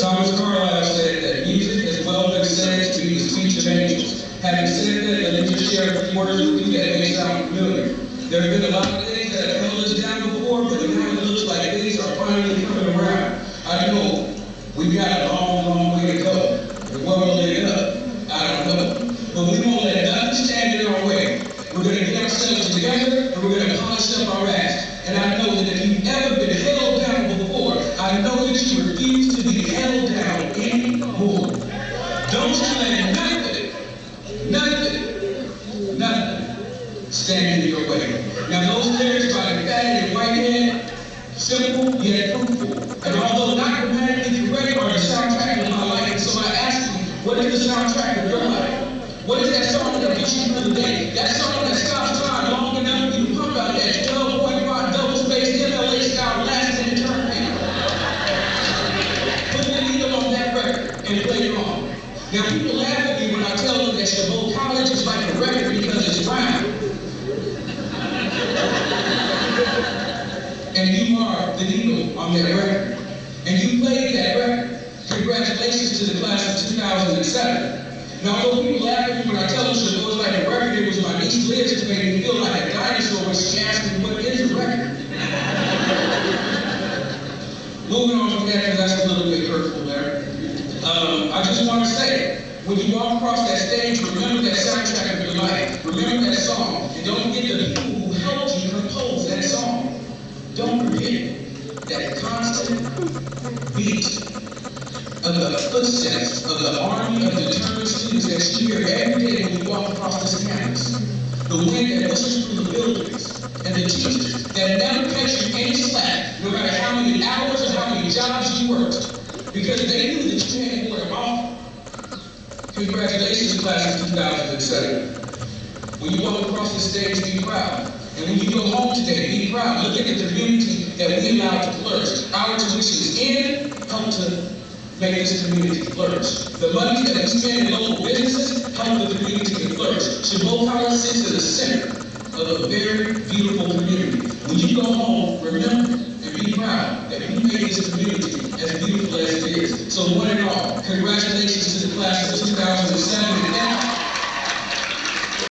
Thomas Carlyle said that music has well been said to be the speech of angels. Having said that, let me just share a few words with you that may sound familiar. There have been a lot of things that have held us down before, but now it looks like things are finally coming around. I know we've got a long, long way to go. The world will end up. I don't know. But we won't let nothing stand in our way. We're going to get ourselves together, and we're going to polish up our acts. And I know that if you've ever been held down before, I know that you refuse to be held down anymore. Don't you let nothing stand in your way. Now those lyrics by the fat and white man, simple yet fruitful. And although not grammatically correct, are the soundtrack of my life. And so I ask you, what is the soundtrack of your life? What is that song that gets you through the day? That song that stops time long enough for you to pump out that 12.5 double space MLA style lasting eternity. Put the needle on that record and play it on. Now people laugh at me when I tell them that Chabot College is like a record because it's round. And you are the needle on that record. And you played that record. Congratulations to the class of 2007. Now, although people laugh at me when I tell them Chabot is like a record, it was my niece Liz who made me feel like a dinosaur when she asked me what is a record. Moving on from that, because that's a little bit hurtful there. I just want to say, when you walk across that stage, remember that soundtrack of your life. Remember that song. And don't forget the people who helped you compose that song. Don't forget that constant beat of the footsteps of the army of determined students that you hear every day when you walk across this campus. The wind that pushes through the buildings, and the teachers that never cut you any slack, no matter how many hours or how many jobs you worked, because they knew that you had work off. Congratulations, class of 2007. When you walk across the stage, be proud. And when you go home today, be proud. Look at the community that we allowed to flourish. Our tuitions in help to make this community flourish. The money that we spend in local businesses help the community to flourish. Chabot College sits in the center of a very beautiful community. When you go home, remember and be proud that we made this community as beautiful as it is. So one and all, congratulations to the class of 2007.